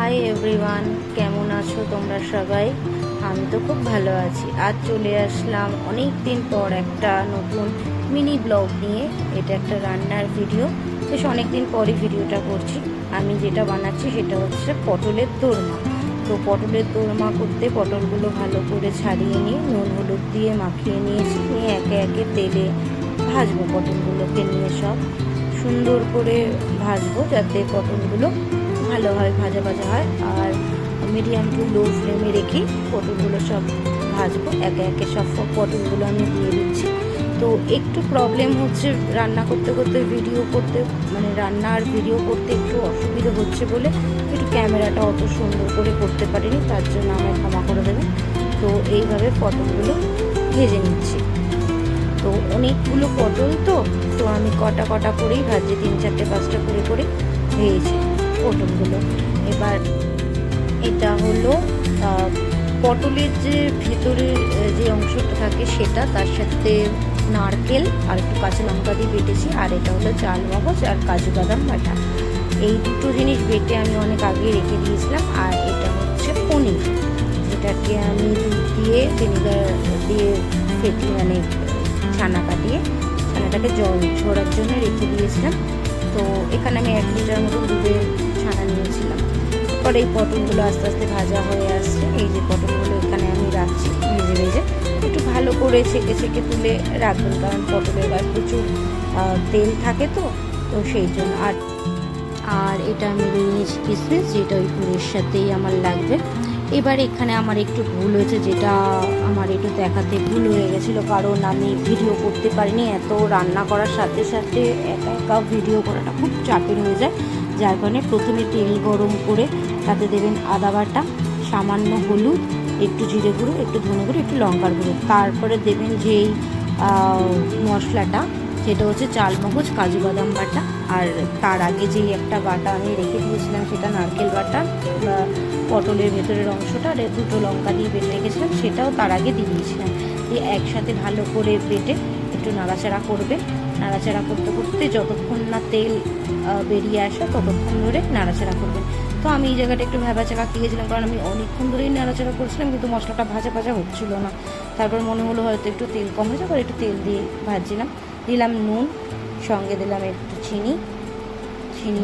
Hi everyone, কেমন আছো তোমরা সবাই? আমি তো খুব ভালো আছি। আজ চলে আসলাম অনেক দিন পর একটা নতুন মিনি ব্লগ নিয়ে। এটা একটা রান্নার ভিডিও, বেশ অনেক দিন পরই ভিডিওটা করছি। আমি যেটা বানাচ্ছি সেটা হচ্ছে পটলের দোরমা। তো পটলের দোরমা করতে পটলগুলো ভালো করে ছাড়িয়ে নিয়ে নুন হলুদ দিয়ে মাখিয়ে নিয়েছি, নিয়ে একে একে তেলে ভাজবো। পটলগুলোকে নিয়ে সব সুন্দর করে ভাজবো যাতে পটলগুলো ভালোভাবে ভাজা ভাজা হয়। আর মিডিয়াম টু লো ফ্লেমে রেখে পটলগুলো সব ভাজবো। একে একে সব পটলগুলো আমি দিয়ে দিচ্ছি। তো একটু প্রবলেম হচ্ছে রান্না করতে করতে ভিডিও করতে, মানে রান্না আর ভিডিও করতে একটু অসুবিধা হচ্ছে বলে একটু ক্যামেরাটা অত সুন্দর করে করতে পারিনি, তার জন্য আমায় ক্ষমা করে দেবেন। তো এইভাবে পটলগুলো ভেজে নিচ্ছি। তো অনেকগুলো পটল তো আমি কটা কটা করেই ভাজি, 3-4-5টা করে করে ভেজেছি পটলগুলো। এবার এটা হলো পটলের যে ভেতরে যে অংশটা থাকে সেটা, তার সাথে নারকেল আর একটু কাঁচা লঙ্কা দিয়ে বেটেছি। আর এটা হলো চাল মগজ আর কাজু বাদাম বাটা। এই দুটো জিনিস বেটে আমি অনেক আগে রেখে দিয়েছিলাম। আর এটা হচ্ছে পনির, যেটাকে আমি দুধ দিয়ে ভিনেগার দিয়ে ফেটি, মানে ছানা কাটিয়ে ছানাটাকে জল ঝরার জন্য রেখে দিয়েছিলাম। তো এখানে আমি 1 লিটার মতো দুধের ছানা নিয়েছিলাম। পরে এই পটলগুলো আস্তে আস্তে ভাজা হয়ে আসছে। এই যে পটলগুলো এখানে আমি রাখছি ভেজে ভেজে, একটু ভালো করে ছেঁকে ছেঁকে তুলে রাখবেন, কারণ পটলের গায়ে প্রচুর তেল থাকে তো সেই জন্য। আর এটা আমি নিয়েছি কিশমিশ, যেটা ওই পুরের সাথেই আমার লাগবে। এবার এখানে আমার একটু ভুল হয়েছে, যেটা আমার একটু দেখাতে ভুল হয়ে গেছিলো, কারণ আমি ভিডিও করতে পারিনি। এত রান্না করার সাথে সাথে একা একা ভিডিও করাটা খুব চাপের হয়ে যায়, যার কারণে প্রথমে তেল গরম করে তাতে দেবেন আদা বাটা, সামান্য হলুদ, একটু জিরে গুঁড়ো, একটু ধনে গুঁড়ো, একটু লঙ্কার গুঁড়ো। তারপরে দেবেন যেই মশলাটা, সেটা হচ্ছে চাল মগজ কাজু বাদাম বাটা। আর তার আগে যেই একটা বাটা আমি রেখে দিয়েছিলাম, সেটা নারকেল বাটা, পটলের ভেতরের অংশটা আর 2টো লঙ্কা দিয়ে বেটে রেখেছিলাম, সেটাও তার আগে দিয়ে দিয়েছিলাম। দিয়ে একসাথে ভালো করে বেটে একটু নাড়াচাড়া করবে। নাড়াচাড়া করতে করতে যতক্ষণ না তেল বেরিয়ে আসে ততক্ষণ ধরে নাড়াচাড়া করবেন। তো আমি এই জায়গাটা একটু ভেবাচাকা গিয়েছিলাম, কারণ আমি অনেকক্ষণ ধরেই নাড়াচাড়া করছিলাম, কিন্তু মশলাটা ভাজা ভাজা হচ্ছিল না। তারপর মনে হলো হয়তো একটু তেল কম হয়েছে, আর একটু তেল দিয়ে ভাজছিলাম। দিলাম নুন, সঙ্গে দিলাম একটু চিনি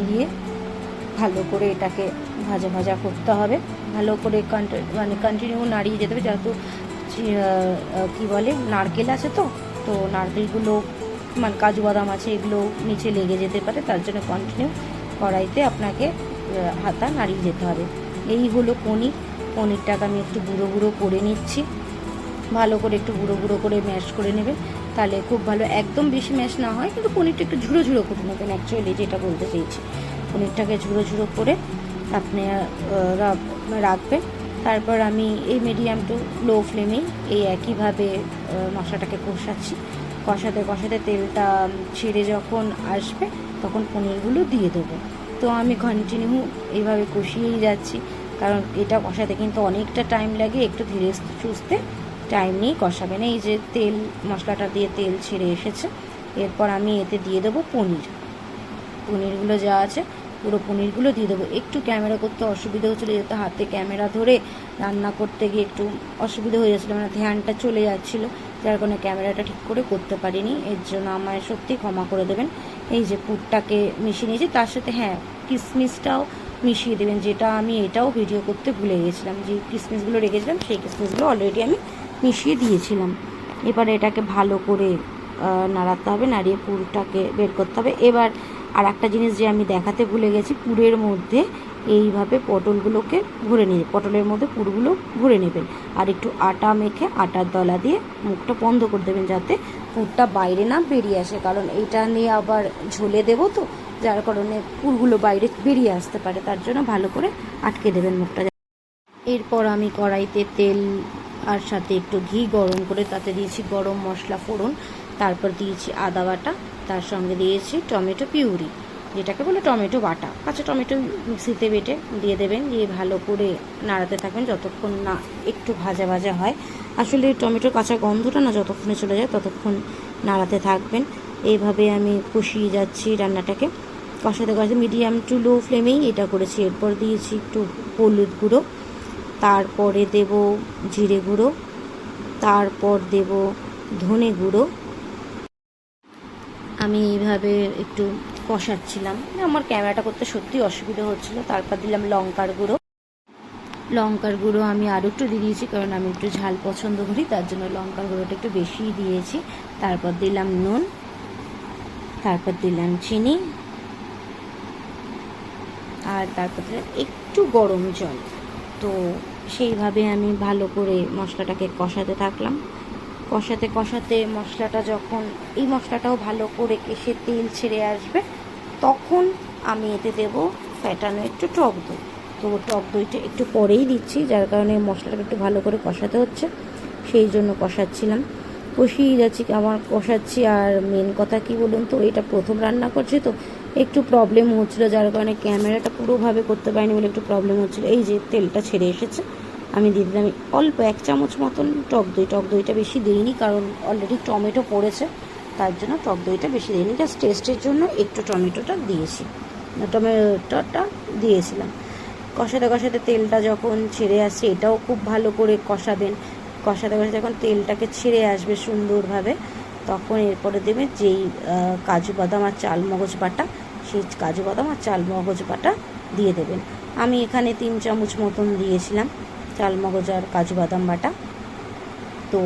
দিয়ে ভালো করে এটাকে ভাজা ভাজা করতে হবে। ভালো করে কন্টিনিউ নাড়িয়ে যেতে হবে, যেহেতু কী বলে নারকেল আছে তো নারকেলগুলো, মানে কাজু বাদাম আছে, এগুলো নিচে লেগে যেতে পারে, তার জন্য কন্টিনিউ কড়াইতে আপনাকে হাতা নাড়িয়ে যেতে হবে। এই হলো পনিরটাকে আমি একটু গুঁড়ো গুঁড়ো করে নিচ্ছি। ভালো করে একটু গুঁড়ো গুঁড়ো করে ম্যাশ করে নেবেন, তাহলে খুব ভালো। একদম বেশি ম্যাশ না হয়, কিন্তু পনিরটা একটু ঝুড়ো ঝুড়ো করে নেবেন। অ্যাকচুয়ালি যেটা বলতে চেয়েছি, পনিরটাকে ঝুড়ো ঝুড়ো করে আপনি রাখবেন। তারপর আমি এই মিডিয়াম টু লো ফ্লেমেই এই একইভাবে মশলাটাকে কষাতে কষাতে তেলটা ছেড়ে যখন আসবে তখন পনিরগুলো দিয়ে দেবো। তো আমি কন্টিনিউ এইভাবে কষিয়েই যাচ্ছি, কারণ এটা কষাতে কিন্তু অনেকটা টাইম লাগে। একটু ধীরে সুস্থে টাইম নিয়ে কষাবেন। এই যে মশলাটা দিয়ে তেল ছেড়ে এসেছে, এরপর আমি এতে দিয়ে দেবো পনিরগুলো যা আছে পুরো পনিরগুলো দিয়ে দেবো। একটু ক্যামেরা করতে অসুবিধা হচ্ছিলো, যেহেতু হাতে ক্যামেরা ধরে রান্না করতে গিয়ে একটু অসুবিধা হয়ে যাচ্ছিলো, মানে ধ্যানটা চলে যাচ্ছিলো, যার কারণে ক্যামেরাটা ঠিক করে করতে পারিনি। এর জন্য আমায় সত্যি ক্ষমা করে দেবেন। এই যে পুরটাকে মিশিয়ে নিয়েছি, তার সাথে কিশমিশটাও মিশিয়ে দেবেন, যেটা আমি এটাও ভিডিও করতে ভুলে গেছিলাম। যে কিশমিশগুলো রেখেছিলাম সেই কিশমিশগুলো অলরেডি আমি মিশিয়ে দিয়েছিলাম। এবার এটাকে ভালো করে নাড়াতে হবে, নাড়িয়ে পুরটাকে বের করতে হবে। এবার আর একটা জিনিস যে আমি দেখাতে ভুলে গেছি, পুরের মধ্যে এইভাবে পটলগুলোকে পটলের মধ্যে পুরগুলো ভরে নেবেন। আর একটু আটা মেখে আটার দলা দিয়ে মুখটা বন্ধ করে দেবেন, যাতে পুরটা বাইরে না বেরিয়ে আসে, কারণ এইটা নিয়ে আবার ঝোলে দেবো তো, যার কারণে পুরগুলো বাইরে বেরিয়ে আসতে পারে, তার জন্য ভালো করে আটকে দেবেন মুখটা। এরপর আমি কড়াইতে তেল আর সাথে একটু ঘি গরম করে তাতে দিয়েছি গরম মশলা ফোড়ন, তারপর দিয়েছি আদা বাটা, তার সঙ্গে দিয়েছি টমেটো পিউরি, যেটাকে বলে টমেটো বাটা। কাঁচা টমেটো মিক্সিতে বেটে দিয়ে দেবেন, দিয়ে ভালো করে নাড়াতে থাকবেন যতক্ষণ না একটু ভাজা ভাজা হয়। আসলে টমেটোর কাঁচা গন্ধটা না যতক্ষণে চলে যায় ততক্ষণ নাড়াতে থাকবেন। এইভাবে আমি কষিয়ে যাচ্ছি রান্নাটাকে। কষাতে কষাতে মিডিয়াম টু লো ফ্লেমেই এটা করেছি। এরপর দিয়েছি একটু হলুদ গুঁড়ো, তারপরে দেব জিরে গুঁড়ো, তারপর দেব ধনে গুঁড়ো। আমি এইভাবে একটু কষাচ্ছিলাম, আমার ক্যামেরাটা করতে সত্যি অসুবিধা হচ্ছিলো। তারপর দিলাম লঙ্কার গুঁড়ো। লঙ্কার গুঁড়ো আমি আরও একটু দিয়ে দিয়েছি, কারণ আমি একটু ঝাল পছন্দ করি, তার জন্য লঙ্কার গুঁড়োটা একটু বেশিই দিয়েছি। তারপর দিলাম নুন, তারপর দিলাম চিনি, আর তারপর দিলাম একটু গরম জল। তো সেইভাবে আমি ভালো করে মশলাটাকে কষাতে থাকলাম। কষাতে কষাতে মশলাটা যখন, এই মশলাটাও ভালো করে কষে তেল ছেড়ে আসবে, তখন আমি এতে দেবো ফ্যাটানো একটু টক দই। তো টক দইটা একটু পরেই দিচ্ছি, যার কারণে মশলাটা একটু ভালো করে কষাতে হচ্ছে, সেই জন্য কষাচ্ছিলাম। কষিয়ে যাচ্ছি, আমার কষাচ্ছি। আর মেন কথা কি বলুন তো, এটা প্রথম রান্না করছি তো একটু প্রবলেম হচ্ছিলো, যার কারণে ক্যামেরাটা পুরোভাবে করতে পারিনি বলে একটু প্রবলেম হচ্ছিলো। এই যে তেলটা ছেড়ে এসেছে, আমি দিয়ে দিলাম অল্প 1 চামচ মতন টক দই। টক দইটা বেশি দিইনি, কারণ অলরেডি টমেটো পড়েছে, তার জন্য টক দইটা বেশি দিইনি, জাস্ট টেস্টের জন্য একটু টমেটোটা দিয়েছিলাম। কষাতে কষাতে তেলটা যখন ছেড়ে আসছে, এটাও খুব ভালো করে কষাবেন। কষাতে কষাতে যখন তেলটাকে ছেড়ে আসবে সুন্দরভাবে, তখন এরপরে দেবে যেই কাজু বাদাম আর চাল মগজ বাটা, সেই কাজু বাদাম আর চাল মগজ বাটা দিয়ে দেবেন। আমি এখানে 3 চামচ মতন দিয়েছিলাম চাল মগজ আর কাজু বাদাম বাটা। তো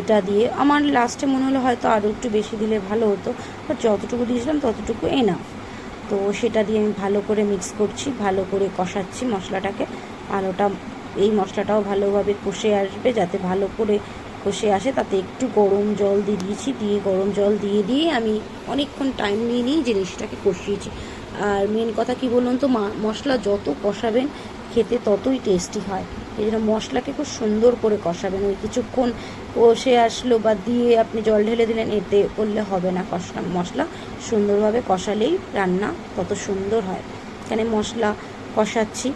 এটা দিয়ে আমার লাস্টে মনে হলো হয়তো আরও একটু বেশি দিলে ভালো হতো, বাট যতটুকু দিয়েছিলাম ততটুকু এনাফ। তো সেটা দিয়ে আমি ভালো করে মিক্স করছি, ভালো করে কষাচ্ছি মশলাটাকে। আর এই মশলাটাও ভালোভাবে কষে আসবে, যাতে ভালো করে কষে আসে, তাতে একটু গরম জল দিয়ে দিয়েছি। গরম জল দিয়ে আমি অনেকক্ষণ টাইম নিয়ে জিনিসটাকে কষিয়েছি। আর মেন কথা কি বলুন তো, মশলা যত কষাবেন খেতে ততই টেস্টি হয়। এই জন্য মশলাকে খুব সুন্দর করে কষাবেন। ওই কিছুক্ষণ কষে আসলো বা দিয়ে আপনি জল ঢেলে দিলেন, এতে করলে হবে না। মশলা সুন্দরভাবে কষালেই রান্না তত সুন্দর হয়। এখানে মশলা কষাচ্ছি,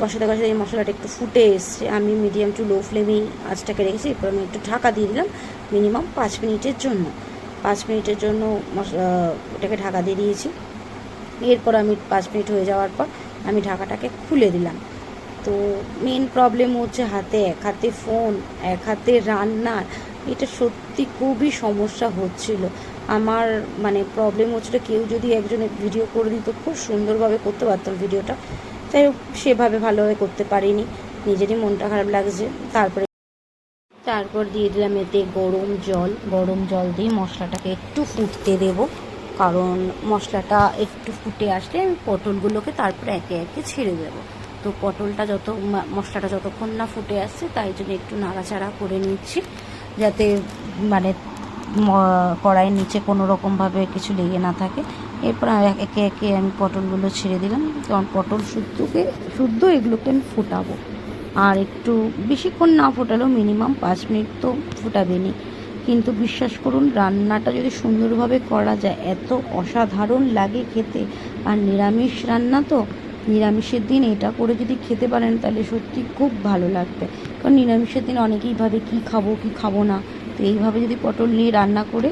কষাতে কষাতে এই মশলাটা একটু ফুটে এসছে। আমি মিডিয়াম টু লো ফ্লেমেই আঁচটাকে রেখেছি। এরপর আমি একটু ঢাকা দিয়ে দিলাম মিনিমাম 5 মিনিটের জন্য। 5 মিনিটের জন্য ওটাকে ঢাকা দিয়ে দিয়েছি। এরপর আমি 5 মিনিট হয়ে যাওয়ার পর আমি ঢাকাটাকে খুলে দিলাম। তো মেন প্রবলেম হচ্ছে এক হাতে ফোন, এক হাতে রান্নার, এটা সত্যি খুবই সমস্যা হচ্ছিল আমার। মানে প্রবলেম হচ্ছিলো, কেউ যদি একজনের ভিডিও করে দিত খুব সুন্দরভাবে করতে পারতাম ভিডিওটা। তাই সেভাবে ভালোভাবে করতে পারিনি, নিজেরই মনটা খারাপ লাগছে। তারপর দিয়ে দিলাম এতে গরম জল দিয়ে মশলাটাকে একটু ফুটতে দেব, কারণ মশলাটা একটু ফুটে আসলে আমি পটলগুলোকে তারপরে একে একে ছেড়ে দেবো। তো মশলাটা যতক্ষণ না ফুটে আসছে, তাই জন্য একটু নাড়াচাড়া করে নিচ্ছি, যাতে মানে কড়াইয়ের নিচে কোনো রকমভাবে কিছু লেগে না থাকে। এরপর একে একে আমি পটলগুলো ছেড়ে দিলাম, কারণ পটল শুদ্ধ এগুলোকে আমি ফোটাবো। আর একটু বেশিক্ষণ না ফোটালেও মিনিমাম 5 মিনিট তো ফোটাবেনই। কিন্তু বিশ্বাস করুন, রান্নাটা যদি সুন্দরভাবে করা যায় এত অসাধারণ লাগে খেতে। আর নিরামিষ রান্না তো, নিরামিষের দিন এটা করে যদি খেতে পারেন তাহলে সত্যি খুব ভালো লাগবে। কারণ নিরামিষের দিন অনেকেই ভাবে কী খাবো না। তো এইভাবে যদি পটল নিয়ে রান্না করে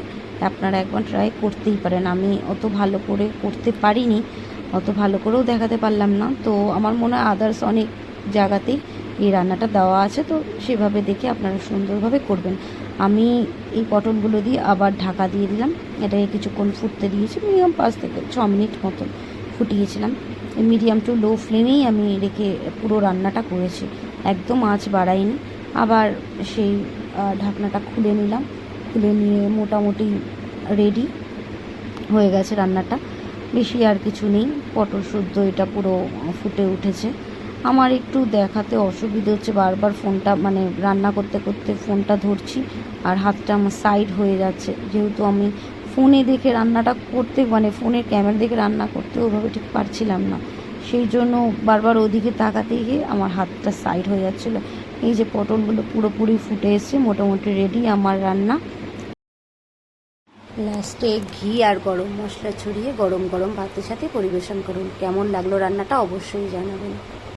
আপনারা একবার ট্রাই করতেই পারেন। আমি অত ভালো করে করতে পারিনি, অত ভালো করেও দেখাতে পারলাম না। তো আমার মনে হয় আদার্স অনেক জায়গাতেই এই রান্নাটা দেওয়া আছে, তো সেভাবে দেখে আপনারা সুন্দরভাবে করবেন। আমি এই পটলগুলো দিয়ে আবার ঢাকা দিয়ে দিলাম, এটাকে কিছুক্ষণ ফুটতে দিয়েছি, মিনিমাম 5 থেকে 6 মিনিট মতন ফুটিয়েছিলাম। মিডিয়াম টু লো ফ্লেমেই আমি রেখে পুরো রান্নাটা করেছি, একদম আঁচ বাড়াইনি। আবার সেই ঢাকনাটা খুলে নিলাম, খুলে নিয়ে মোটামুটি রেডি হয়ে গেছে রান্নাটা। বেশি আর কিছু নেই, পটল শুদ্ধ এটা পুরো ফুটে উঠেছে। আমার একটু দেখাতে অসুবিধা হচ্ছে, বারবার ফোনটা মানে রান্না করতে করতে ফোনটা ধরছি আর হাতটা আমার সাইড হয়ে যাচ্ছে, যেহেতু আমি ফোনে দেখে রান্নাটা করতে মানে ফোনের ক্যামেরা দেখে রান্না করতে ওইভাবে ঠিক পারছিলাম না, সেই জন্য বারবার ওদিকে তাকাতে গিয়ে আমার হাতটা সাইড হয়ে যাচ্ছিলো। এই যে পটলগুলো পুরোপুরি ফুটে এসছে, মোটামুটি রেডি আমার রান্না। লাস্টে ঘি আর গরম মশলা ছড়িয়ে গরম গরম ভাতের সাথে পরিবেশন করুন। কেমন লাগলো রান্নাটা অবশ্যই জানাবেন।